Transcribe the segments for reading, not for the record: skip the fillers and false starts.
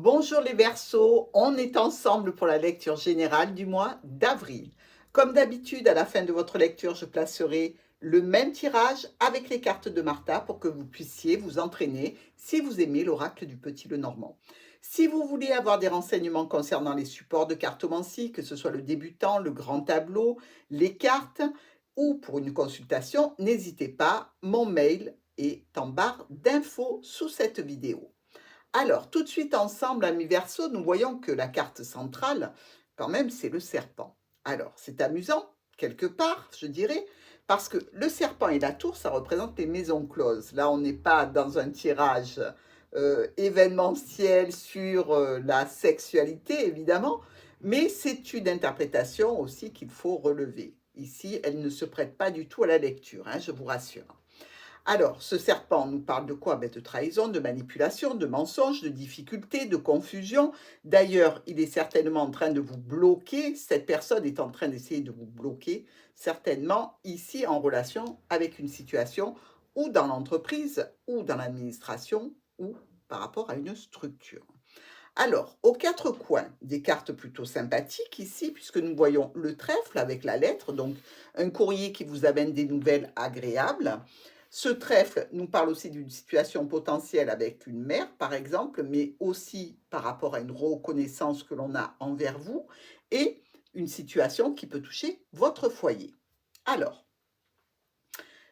Bonjour les Verseaux, on est ensemble pour la lecture générale du mois d'avril. Comme d'habitude, à la fin de votre lecture, je placerai le même tirage avec les cartes de Martha pour que vous puissiez vous entraîner si vous aimez l'oracle du Petit Lenormand. Si vous voulez avoir des renseignements concernant les supports de cartomancie, que ce soit le débutant, le grand tableau, les cartes, ou pour une consultation, n'hésitez pas, mon mail est en barre d'infos sous cette vidéo. Alors, tout de suite ensemble, amis Verseau, nous voyons que la carte centrale, quand même, c'est le serpent. Alors, c'est amusant, quelque part, je dirais, parce que le serpent et la tour, ça représente les maisons closes. Là, on n'est pas dans un tirage événementiel sur la sexualité, évidemment, mais c'est une interprétation aussi qu'il faut relever. Ici, elle ne se prête pas du tout à la lecture, hein, je vous rassure. Alors, ce serpent nous parle de quoi? De trahison, de manipulation, de mensonge, de difficulté, de confusion. D'ailleurs, il est certainement en train de vous bloquer. Cette personne est en train d'essayer de vous bloquer, certainement ici en relation avec une situation ou dans l'entreprise, ou dans l'administration, ou par rapport à une structure. Alors, aux quatre coins, des cartes plutôt sympathiques ici, puisque nous voyons le trèfle avec la lettre, donc un courrier qui vous amène des nouvelles agréables. Ce trèfle nous parle aussi d'une situation potentielle avec une mère, par exemple, mais aussi par rapport à une reconnaissance que l'on a envers vous et une situation qui peut toucher votre foyer. Alors,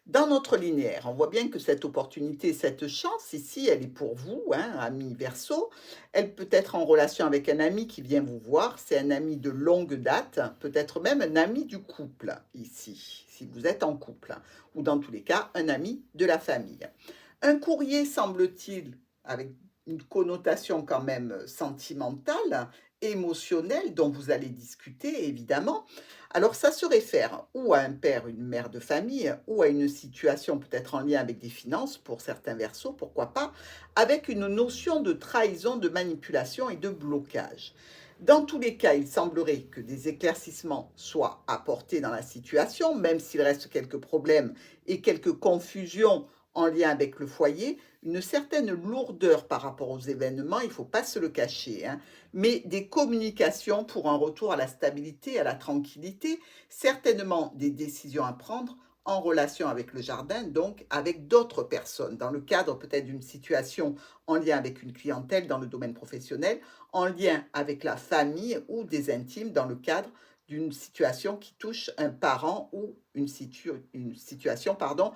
dans notre linéaire, on voit bien que cette opportunité, cette chance ici, elle est pour vous, hein, ami Verseau. Elle peut être en relation avec un ami qui vient vous voir. C'est un ami de longue date, peut-être même un ami du couple ici, si vous êtes en couple, ou dans tous les cas, un ami de la famille. Un courrier, semble-t-il, avec une connotation quand même sentimentale, émotionnelle, dont vous allez discuter, évidemment. Alors, ça se réfère ou à un père, une mère de famille, ou à une situation peut-être en lien avec des finances, pour certains Verseaux, pourquoi pas, avec une notion de trahison, de manipulation et de blocage. Dans tous les cas, il semblerait que des éclaircissements soient apportés dans la situation, même s'il reste quelques problèmes et quelques confusions en lien avec le foyer, une certaine lourdeur par rapport aux événements, il ne faut pas se le cacher, hein, mais des communications pour un retour à la stabilité, à la tranquillité, certainement des décisions à prendre en relation avec le jardin, donc avec d'autres personnes, dans le cadre peut-être d'une situation en lien avec une clientèle dans le domaine professionnel, en lien avec la famille ou des intimes dans le cadre d'une situation qui touche un parent ou une situation pardon,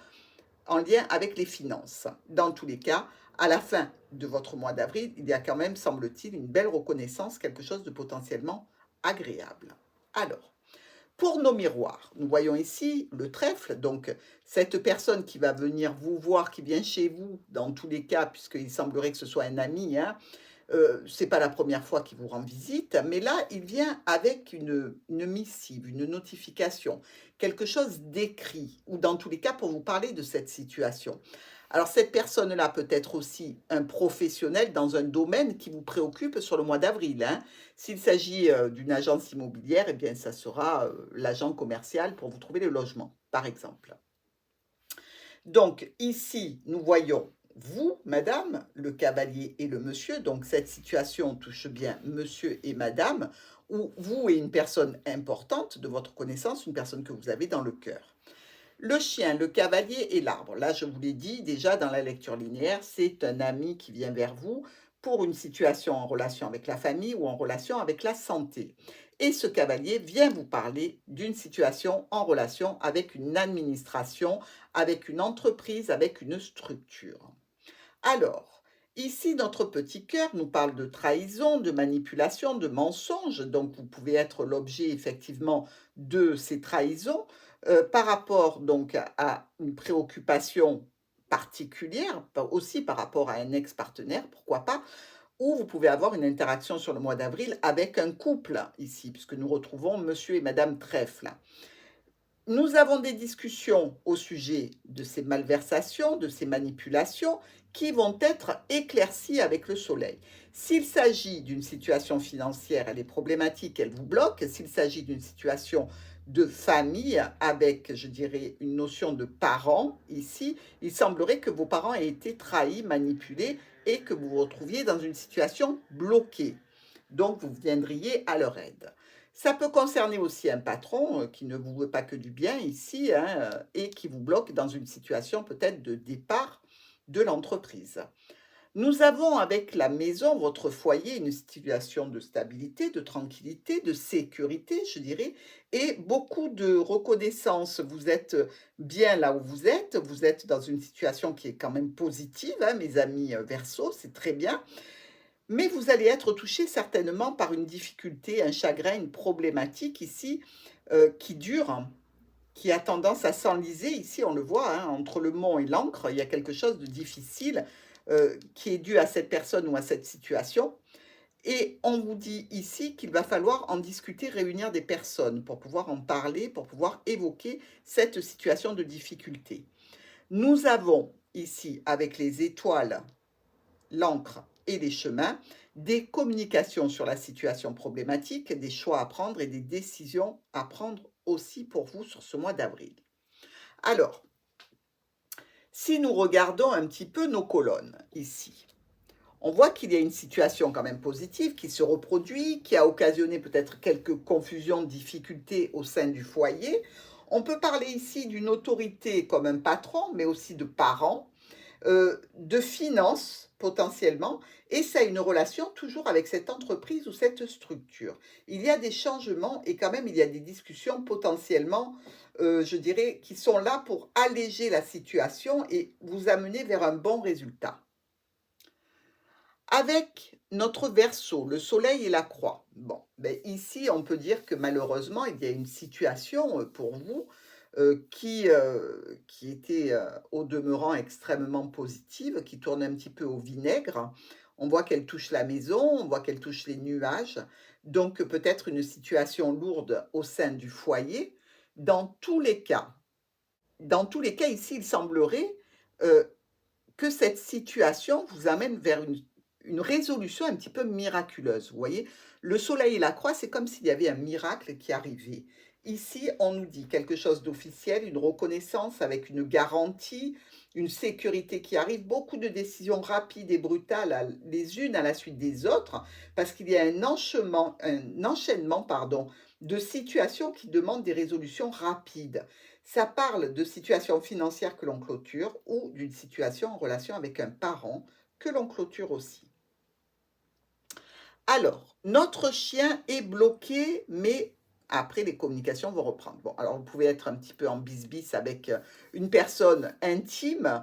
en lien avec les finances. Dans tous les cas, à la fin de votre mois d'avril, il y a quand même, semble-t-il, une belle reconnaissance, quelque chose de potentiellement agréable. Alors, pour nos miroirs, nous voyons ici le trèfle, donc cette personne qui va venir vous voir, qui vient chez vous, dans tous les cas, puisqu'il semblerait que ce soit un ami, hein, c'est pas la première fois qu'il vous rend visite, mais là, il vient avec une missive, une notification, quelque chose d'écrit, ou dans tous les cas pour vous parler de cette situation. Alors cette personne-là peut être aussi un professionnel dans un domaine qui vous préoccupe sur le mois d'avril, hein. S'il s'agit d'une agence immobilière, eh bien ça sera l'agent commercial pour vous trouver le logement, par exemple. Donc ici, nous voyons vous, madame, le cavalier et le monsieur. Donc cette situation touche bien monsieur et madame, ou vous et une personne importante de votre connaissance, une personne que vous avez dans le cœur. Le chien, le cavalier et l'arbre. Là, je vous l'ai dit déjà dans la lecture linéaire, c'est un ami qui vient vers vous pour une situation en relation avec la famille ou en relation avec la santé. Et ce cavalier vient vous parler d'une situation en relation avec une administration, avec une entreprise, avec une structure. Alors, ici, notre petit cœur nous parle de trahison, de manipulation, de mensonge. Donc, vous pouvez être l'objet effectivement de ces trahisons par rapport donc à une préoccupation particulière, aussi par rapport à un ex-partenaire, pourquoi pas, ou vous pouvez avoir une interaction sur le mois d'avril avec un couple ici, puisque nous retrouvons monsieur et madame Trèfle. Nous avons des discussions au sujet de ces malversations, de ces manipulations qui vont être éclaircies avec le soleil. S'il s'agit d'une situation financière, elle est problématique, elle vous bloque. S'il s'agit d'une situation de famille avec, je dirais, une notion de parents. Ici, il semblerait que vos parents aient été trahis, manipulés et que vous vous retrouviez dans une situation bloquée. Donc, vous viendriez à leur aide. Ça peut concerner aussi un patron qui ne vous veut pas que du bien ici hein, et qui vous bloque dans une situation peut-être de départ de l'entreprise. Nous avons avec la maison, votre foyer, une situation de stabilité, de tranquillité, de sécurité, je dirais, et beaucoup de reconnaissance. Vous êtes bien là où vous êtes dans une situation qui est quand même positive, hein, mes amis Verseau, c'est très bien, mais vous allez être touché certainement par une difficulté, un chagrin, une problématique ici qui dure, qui a tendance à s'enliser. Ici, on le voit, hein, entre le mont et l'encre, il y a quelque chose de difficile qui est dû à cette personne ou à cette situation. Et on vous dit ici qu'il va falloir en discuter, réunir des personnes pour pouvoir en parler, pour pouvoir évoquer cette situation de difficulté. Nous avons ici, avec les étoiles, l'encre et les chemins, des communications sur la situation problématique, des choix à prendre et des décisions à prendre aussi pour vous sur ce mois d'avril. Alors, si nous regardons un petit peu nos colonnes ici, on voit qu'il y a une situation quand même positive qui se reproduit, qui a occasionné peut-être quelques confusions, difficultés au sein du foyer. On peut parler ici d'une autorité comme un patron, mais aussi de parents, de finances potentiellement, et ça a une relation toujours avec cette entreprise ou cette structure. Il y a des changements et quand même il y a des discussions potentiellement, je dirais, qui sont là pour alléger la situation et vous amener vers un bon résultat. Avec notre Verseau, le soleil et la croix. Bon, ben ici, on peut dire que malheureusement, il y a une situation pour vous qui était au demeurant extrêmement positive, qui tourne un petit peu au vinaigre. On voit qu'elle touche la maison, on voit qu'elle touche les nuages. Donc peut-être une situation lourde au sein du foyer. Dans tous les cas, ici, il semblerait euh, que cette situation vous amène vers une résolution un petit peu miraculeuse. Vous voyez, le soleil et la croix, c'est comme s'il y avait un miracle qui arrivait. Ici, on nous dit quelque chose d'officiel, une reconnaissance avec une garantie, une sécurité qui arrive, beaucoup de décisions rapides et brutales, les unes à la suite des autres, parce qu'il y a un enchaînement pardon, de situations qui demandent des résolutions rapides. Ça parle de situations financières que l'on clôture ou d'une situation en relation avec un parent que l'on clôture aussi. Alors, notre chien est bloqué, mais après, les communications vont reprendre. Bon, alors vous pouvez être un petit peu en bis-bis avec une personne intime,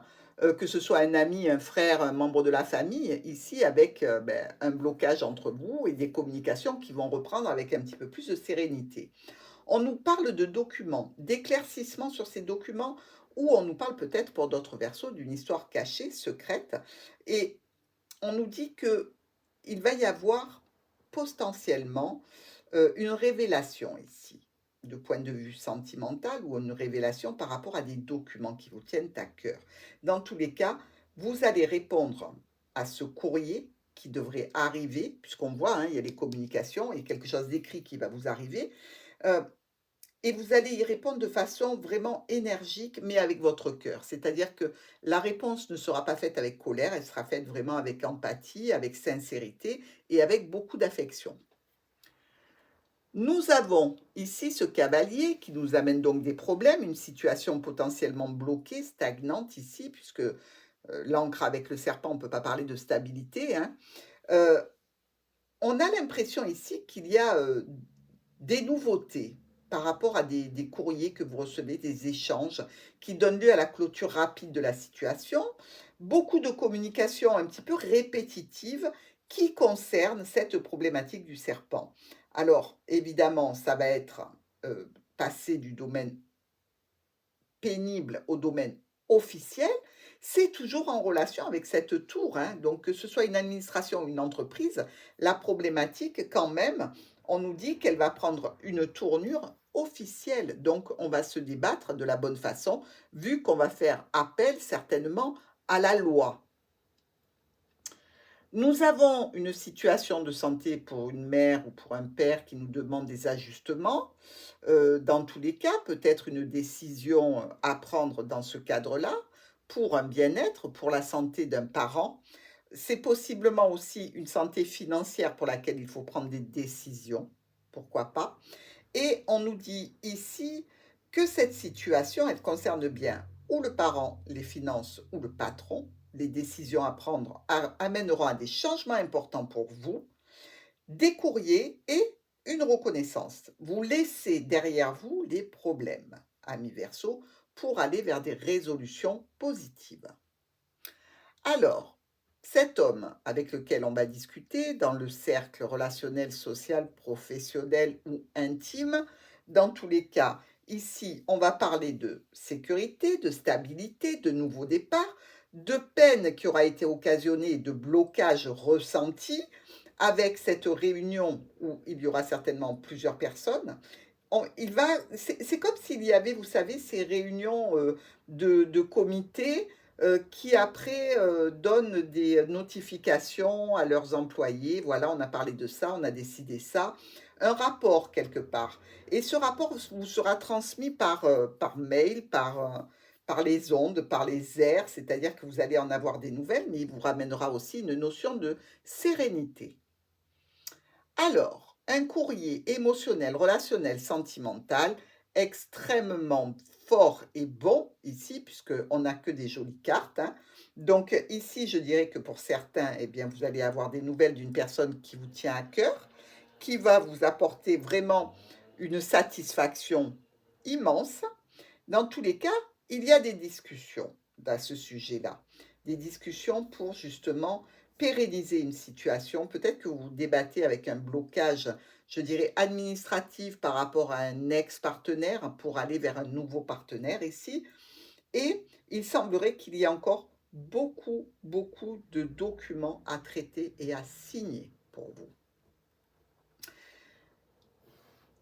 que ce soit un ami, un frère, un membre de la famille, ici avec un blocage entre vous et des communications qui vont reprendre avec un petit peu plus de sérénité. On nous parle de documents, d'éclaircissements sur ces documents, ou on nous parle peut-être pour d'autres versos d'une histoire cachée, secrète, et on nous dit que il va y avoir potentiellement une révélation ici, de point de vue sentimental, ou une révélation par rapport à des documents qui vous tiennent à cœur. Dans tous les cas, vous allez répondre à ce courrier qui devrait arriver, puisqu'on voit, hein, il y a les communications et quelque chose d'écrit qui va vous arriver. Euh, et vous allez y répondre de façon vraiment énergique, mais avec votre cœur. C'est-à-dire que la réponse ne sera pas faite avec colère, elle sera faite vraiment avec empathie, avec sincérité et avec beaucoup d'affection. Nous avons ici ce cavalier qui nous amène donc des problèmes, une situation potentiellement bloquée, stagnante ici, puisque l'encre avec le serpent, on ne peut pas parler de stabilité. Hein. Euh, on a l'impression ici qu'il y a des nouveautés par rapport à des courriers que vous recevez, des échanges qui donnent lieu à la clôture rapide de la situation. Beaucoup de communications un petit peu répétitives qui concernent cette problématique du serpent. Alors, évidemment, ça va être passé du domaine pénible au domaine officiel, c'est toujours en relation avec cette tour. Hein. Donc, que ce soit une administration ou une entreprise, la problématique, quand même, on nous dit qu'elle va prendre une tournure officielle. Donc, on va se débattre de la bonne façon, vu qu'on va faire appel certainement à la loi. Nous avons une situation de santé pour une mère ou pour un père qui nous demande des ajustements. Dans tous les cas, peut-être une décision à prendre dans ce cadre-là, pour un bien-être, pour la santé d'un parent. C'est possiblement aussi une santé financière pour laquelle il faut prendre des décisions, pourquoi pas. Et on nous dit ici que cette situation, elle concerne bien ou le parent, les finances, ou le patron. Les décisions à prendre amèneront à des changements importants pour vous, des courriers et une reconnaissance. Vous laissez derrière vous les problèmes, amis Verseau, pour aller vers des résolutions positives. Alors, cet homme avec lequel on va discuter dans le cercle relationnel, social, professionnel ou intime, dans tous les cas, ici, on va parler de sécurité, de stabilité, de nouveau départ, de peine qui aura été occasionnée et de blocage ressenti avec cette réunion où il y aura certainement plusieurs personnes. C'est comme s'il y avait, vous savez, ces réunions de comités qui après donnent des notifications à leurs employés. Voilà, on a parlé de ça, on a décidé ça. Un rapport quelque part. Et ce rapport vous sera transmis par mail, par les ondes, par les airs, c'est-à-dire que vous allez en avoir des nouvelles, mais il vous ramènera aussi une notion de sérénité. Alors, un courrier émotionnel, relationnel, sentimental, extrêmement fort et bon ici, puisqu'on n'a que des jolies cartes, hein. Donc ici, je dirais que pour certains, eh bien, vous allez avoir des nouvelles d'une personne qui vous tient à cœur, qui va vous apporter vraiment une satisfaction immense. Dans tous les cas, il y a des discussions à ce sujet-là. Des discussions pour justement pérenniser une situation. Peut-être que vous débattez avec un blocage, je dirais, administratif par rapport à un ex-partenaire pour aller vers un nouveau partenaire ici. Et il semblerait qu'il y ait encore beaucoup, beaucoup de documents à traiter et à signer pour vous.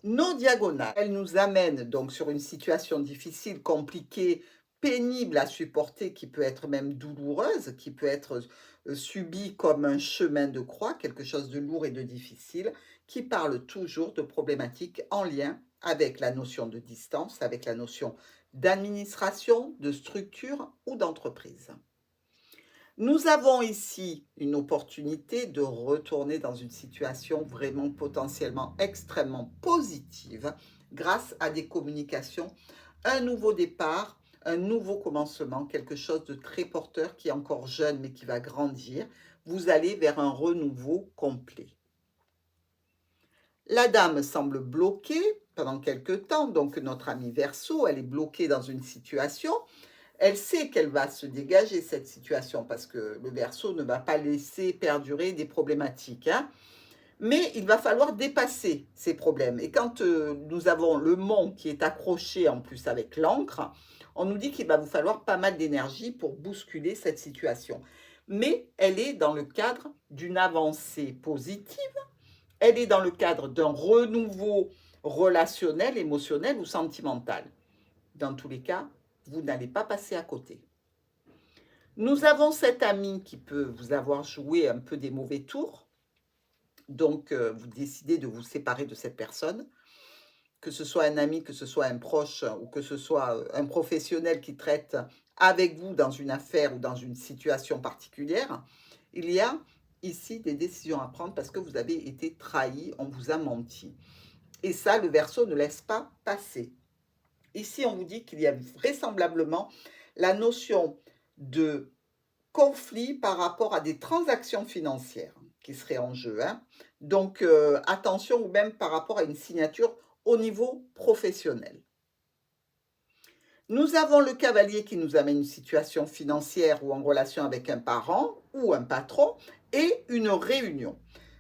Nos diagonales, elles nous amènent donc sur une situation difficile, compliquée, pénible à supporter, qui peut être même douloureuse, qui peut être subie comme un chemin de croix, quelque chose de lourd et de difficile, qui parle toujours de problématiques en lien avec la notion de distance, avec la notion d'administration, de structure ou d'entreprise. Nous avons ici une opportunité de retourner dans une situation vraiment potentiellement extrêmement positive grâce à des communications, un nouveau départ, un nouveau commencement, quelque chose de très porteur qui est encore jeune mais qui va grandir. Vous allez vers un renouveau complet. La dame semble bloquée pendant quelque temps, donc notre amie Verseau, elle est bloquée dans une situation. Elle sait qu'elle va se dégager cette situation parce que le Verseau ne va pas laisser perdurer des problématiques, hein. Mais il va falloir dépasser ces problèmes. Et quand nous avons le mont qui est accroché en plus avec l'encre, on nous dit qu'il va vous falloir pas mal d'énergie pour bousculer cette situation. Mais elle est dans le cadre d'une avancée positive, elle est dans le cadre d'un renouveau relationnel, émotionnel ou sentimental. Dans tous les cas, vous n'allez pas passer à côté. Nous avons cet ami qui peut vous avoir joué un peu des mauvais tours. Donc, vous décidez de vous séparer de cette personne, que ce soit un ami, que ce soit un proche ou que ce soit un professionnel qui traite avec vous dans une affaire ou dans une situation particulière. Il y a ici des décisions à prendre parce que vous avez été trahi, on vous a menti. Et ça, le Verseau ne laisse pas passer. Ici, on vous dit qu'il y a vraisemblablement la notion de conflit par rapport à des transactions financières qui seraient en jeu, hein. Donc, attention, ou même par rapport à une signature au niveau professionnel. Nous avons le cavalier qui nous amène une situation financière ou en relation avec un parent ou un patron et une réunion.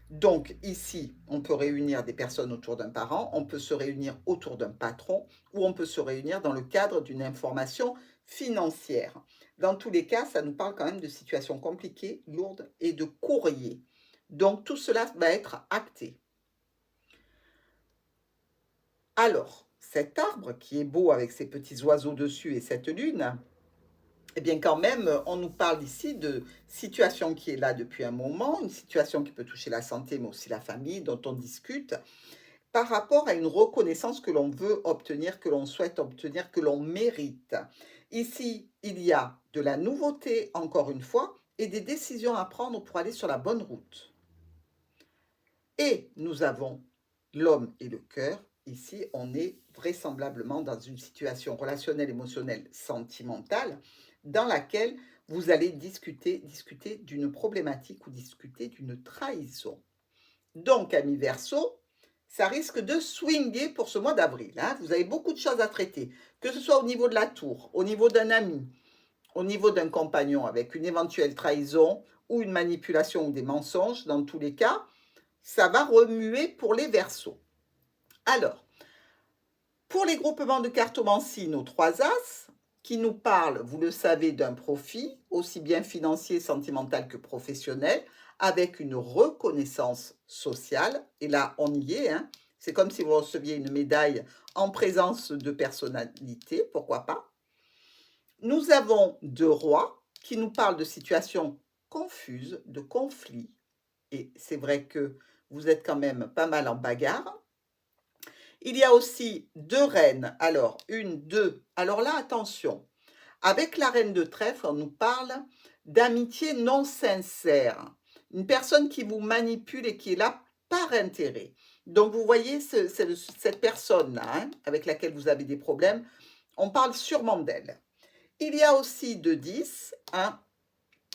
Donc ici, on peut réunir des personnes autour d'un parent, on peut se réunir autour d'un patron ou on peut se réunir dans le cadre d'une information financière. Dans tous les cas, ça nous parle quand même de situations compliquées, lourdes et de courrier. Donc tout cela va être acté. Alors, cet arbre qui est beau avec ses petits oiseaux dessus et cette lune, Eh bien, quand même, on nous parle ici de situation qui est là depuis un moment, une situation qui peut toucher la santé, mais aussi la famille, dont on discute, par rapport à une reconnaissance que l'on veut obtenir, que l'on souhaite obtenir, que l'on mérite. Ici, il y a de la nouveauté, encore une fois, et des décisions à prendre pour aller sur la bonne route. Et nous avons l'homme et le cœur. Ici, on est vraisemblablement dans une situation relationnelle, émotionnelle, sentimentale, dans laquelle vous allez discuter d'une problématique ou discuter d'une trahison. Donc, amis Verseau, ça risque de swinguer pour ce mois d'avril, hein. Vous avez beaucoup de choses à traiter, que ce soit au niveau de la tour, au niveau d'un ami, au niveau d'un compagnon avec une éventuelle trahison ou une manipulation ou des mensonges. Dans tous les cas, ça va remuer pour les Verseaux. Alors, pour les groupements de cartomancie, nos 3 As, qui nous parlent, vous le savez, d'un profit, aussi bien financier, sentimental que professionnel, avec une reconnaissance sociale. Et là, on y est, hein. C'est comme si vous receviez une médaille en présence de personnalité, pourquoi pas. Nous avons 2 rois qui nous parlent de situations confuses, de conflits. Et c'est vrai que vous êtes quand même pas mal en bagarre. Il y a aussi 2 reines. Alors, 1, 2. Alors là, attention. Avec la reine de trèfle, on nous parle d'amitié non sincère. Une personne qui vous manipule et qui est là par intérêt. Donc, vous voyez, cette personne-là, hein, avec laquelle vous avez des problèmes, on parle sûrement d'elle. Il y a aussi 2 10, 1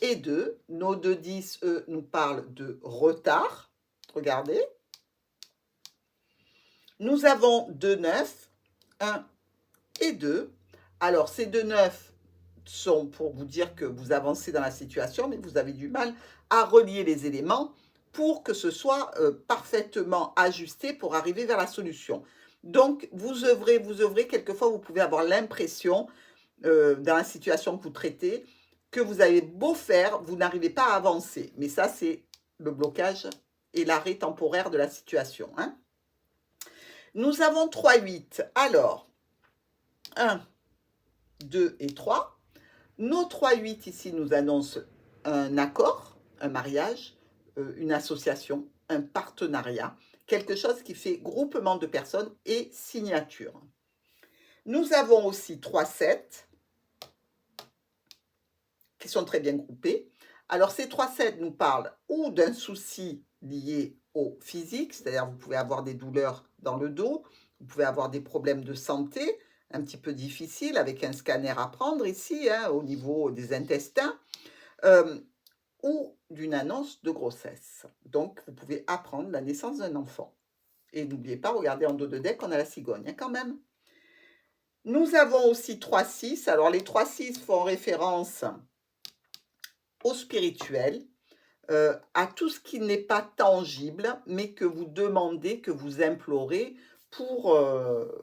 et 2. Nos 2 10, eux, nous parlent de retard. Regardez. Nous avons 2 9, 1 et 2. Alors, ces 2 9 sont pour vous dire que vous avancez dans la situation, mais vous avez du mal à relier les éléments pour que ce soit parfaitement ajusté pour arriver vers la solution. Donc, vous œuvrez, quelquefois vous pouvez avoir l'impression, dans la situation que vous traitez, que vous avez beau faire, vous n'arrivez pas à avancer. Mais ça, c'est le blocage et l'arrêt temporaire de la situation, hein. Nous avons 3 8. Alors, 1, 2 et 3. Nos 3 8 ici nous annoncent un accord, un mariage, une association, un partenariat, quelque chose qui fait groupement de personnes et signature. Nous avons aussi 3 7 qui sont très bien groupés. Alors, ces 3 7 nous parlent ou d'un souci lié au physique, c'est-à-dire vous pouvez avoir des douleurs dans le dos, vous pouvez avoir des problèmes de santé un petit peu difficiles avec un scanner à prendre ici, hein, au niveau des intestins, ou d'une annonce de grossesse. Donc, vous pouvez apprendre la naissance d'un enfant. Et n'oubliez pas, regardez en dos de deck, on a la cigogne, hein, quand même. Nous avons aussi 3 6. Alors, les 3 6 font référence au spirituel, à tout ce qui n'est pas tangible, mais que vous demandez, que vous implorez pour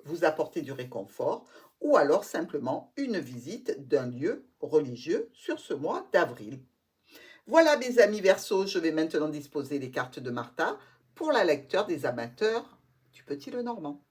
vous apporter du réconfort, ou alors simplement une visite d'un lieu religieux sur ce mois d'avril. Voilà mes amis Verseau, je vais maintenant disposer les cartes de Martha pour la lecture des amateurs du Petit Lenormand.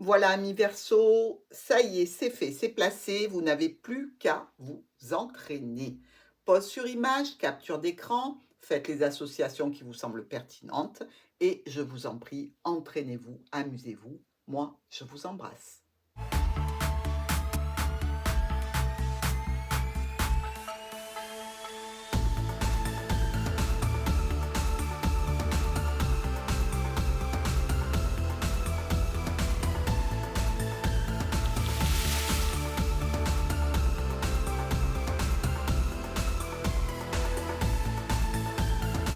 Voilà, amis Verseau, ça y est, c'est fait, c'est placé. Vous n'avez plus qu'à vous entraîner. Pause sur image, capture d'écran, faites les associations qui vous semblent pertinentes et je vous en prie, entraînez-vous, amusez-vous. Moi, je vous embrasse.